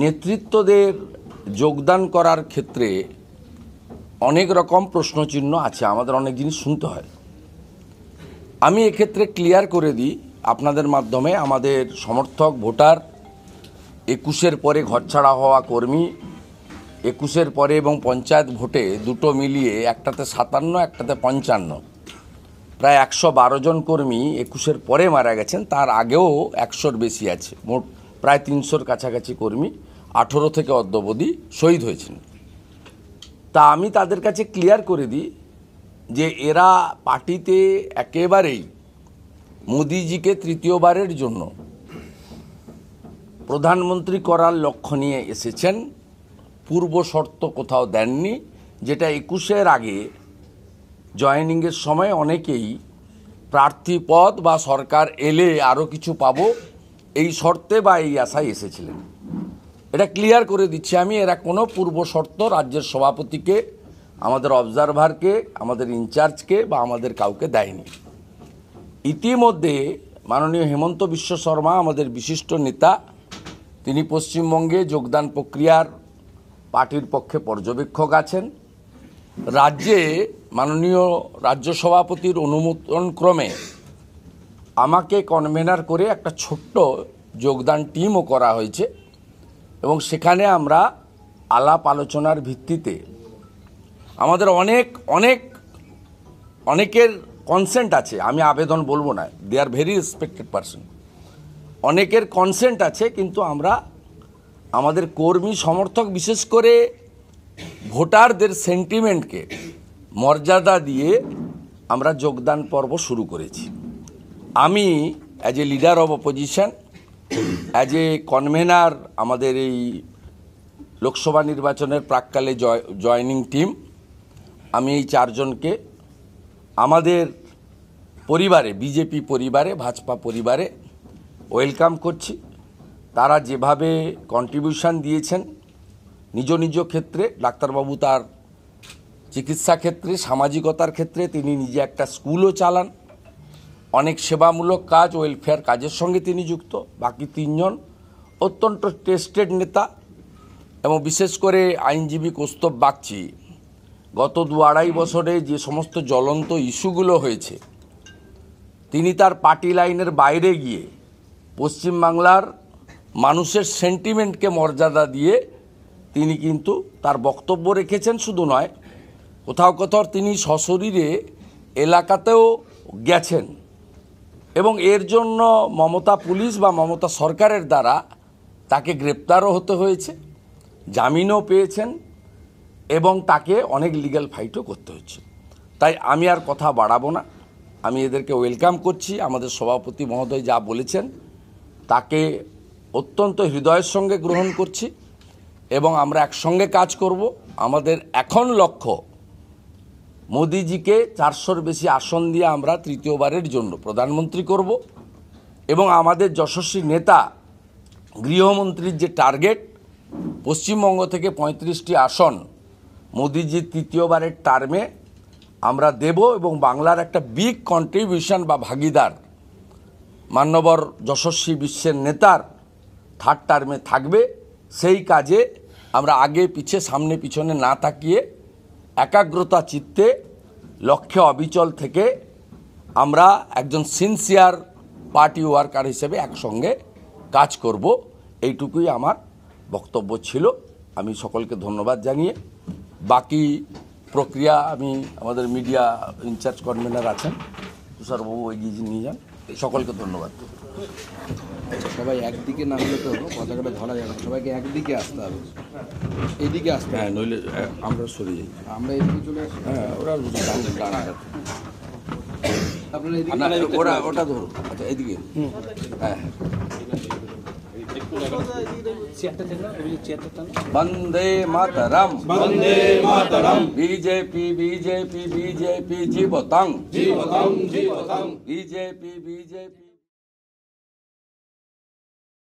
নেতৃত্বদের যোগদান করার ক্ষেত্রে অনেক রকম প্রশ্নচিহ্ন আছে, আমাদের অনেক জিনিস শুনতে হয়। আমি এক্ষেত্রে ক্লিয়ার করে দিই আপনাদের মাধ্যমে, আমাদের সমর্থক ভোটার 21-এর পরে ঘরছাড়া হওয়া কর্মী, 21-এর পরে এবং পঞ্চায়েত ভোটে দুটো মিলিয়ে একটাতে 57, একটাতে 55, প্রায় 112 জন কর্মী 21-এর পরে মারা গেছেন। তার আগেও 100-র বেশি আছে, মোট প্রায় 300-র কাছাকাছি কর্মী 18 থেকে অদ্যাবধি শহীদ হয়েছেন। তা আমি তাদের কাছে ক্লিয়ার করে দিই যে এরা পার্টিতে একেবারেই মোদিজিকে তৃতীয়বারের জন্য প্রধানমন্ত্রী করার লক্ষ্য নিয়ে এসেছেন, পূর্ব শর্ত কোথাও দেননি, যেটা 21-এর আগে জয়েনিংয়ের সময় অনেকেই প্রার্থী পদ বা সরকার এলে আরও কিছু পাবো এই শর্তে বা এই আশায় এসেছিলেন। এটা ক্লিয়ার করে দিচ্ছি আমি, এরা কোনো পূর্ব শর্ত রাজ্যের সভাপতিকে, আমাদের অবজারভারকে, আমাদের ইনচার্জকে বা আমাদের কাউকে দেয়নি। ইতিমধ্যে মাননীয় হেমন্ত বিশ্ব শর্মা আমাদের বিশিষ্ট নেতা, তিনি পশ্চিমবঙ্গে যোগদান প্রক্রিয়ার পার্টির পক্ষে পর্যবেক্ষক আছেন। রাজ্যে মাননীয় রাজ্য সভাপতির অনুমোদন ক্রমে আমাকে কনভেনার করে একটা ছোট্ট যোগদান টিমও করা হয়েছে এবং সেখানে আমরা আলাপ আলোচনার ভিত্তিতে আমাদের অনেকের কনসেন্ট আছে, আমি আবেদন বলবো না, দে আর ভেরি রেসপেক্টেড পারসন, অনেকের কনসেন্ট আছে, কিন্তু আমরা আমাদের কর্মী সমর্থক বিশেষ করে ভোটারদের সেন্টিমেন্টকে মর্যাদা দিয়ে আমরা যোগদান পর্ব শুরু করেছি। আমি as a leader of opposition, as a convener আমাদের এই লোকসভা নির্বাচনের প্রাককালে জয়নিং টিম, আমি এই 4 জনকে আমাদের পরিবারে, বিজেপি পরিবারে, ভাজপা পরিবারে ওয়েলকাম করছি। তারা যেভাবে কন্ট্রিবিউশন দিয়েছেন নিজ নিজ ক্ষেত্রে, ডাক্তারবাবু তার চিকিৎসা ক্ষেত্রে, সামাজিকতার ক্ষেত্রে তিনি নিজে একটা স্কুলও চালান, অনেক সেবামূলক কাজ, ওয়েলফেয়ার কাজের সঙ্গে তিনি যুক্ত। বাকি 3 জন অত্যন্ত টেস্টেড নেতা এবং বিশেষ করে আইনজীবী কৌস্তব বাগচি গত 2-2.5 বছরে যে সমস্ত জ্বলন্ত ইস্যুগুলো হয়েছে, তিনি তার পার্টি লাইনের বাইরে গিয়ে পশ্চিমবাংলার মানুষের সেন্টিমেন্টকে মর্যাদা দিয়ে তিনি কিন্তু তার বক্তব্য রেখেছেন। শুধু নয়, কোথাও কোথাও তিনি সশরীরে এলাকাতেও গেছেন এবং এর জন্য মমতা পুলিশ বা মমতা সরকারের দ্বারা তাকে গ্রেপ্তারও হতে হয়েছে, জামিনও পেয়েছেন এবং তাকে অনেক লিগ্যাল ফাইটও করতে হচ্ছে। তাই আমি আর কথা বাড়াবো না, আমি এদেরকে ওয়েলকাম করছি। আমাদের সভাপতি মহোদয় যা বলেছেন তাকে অত্যন্ত হৃদয়ের সঙ্গে গ্রহণ করছি এবং আমরা একসঙ্গে কাজ করব। আমাদের এখন লক্ষ্য মোদিজিকে 400-র বেশি আসন দিয়ে আমরা তৃতীয়বারের জন্য প্রধানমন্ত্রী করব এবং আমাদের যশস্বী নেতা গৃহমন্ত্রীর যে টার্গেট, পশ্চিমবঙ্গ থেকে 35টি আসন মোদিজির তৃতীয়বারের টার্মে আমরা দেব এবং বাংলার একটা বিগ কন্ট্রিবিউশন বা ভাগিদার মান্যবর যশস্বী বিশ্বের নেতার 3rd টার্মে থাকবে। সেই কাজে আমরা আগে পিছে, সামনে পিছনে না তাকিয়ে একাগ্রতা চিত্তে লক্ষ্যে অবিচল থেকে আমরা একজন সিনসিয়ার পার্টি ওয়ার্কার হিসেবে একসঙ্গে কাজ করব। এইটুকুই আমার বক্তব্য ছিল। আমি সকলকে ধন্যবাদ জানিয়ে বাকি প্রক্রিয়া আমি আমাদের মিডিয়া ইনচার্জ কনভেনার আছেন তুষারবাবু এগিয়ে নিয়ে যান। সকলকে ধন্যবাদ। সবাই একদিকে না হলে তো পতাকাটা ধরা যাবে, সবাইকে একদিকে আসতে হবে, এদিকে আসতে হবে। হ্যাঁ, নইলে আমরা সরে যাই, আমরা এদিকে চলে আসি। হ্যাঁ, ওরা আপনারা এদিকে, ওটা ধরো। আচ্ছা, এদিকে। হ্যাঁ, Vande Mataram, Vande Mataram, BJP BJP BJP জীবতং, জীবতং জীবতং, বিজেপি বিজেপি।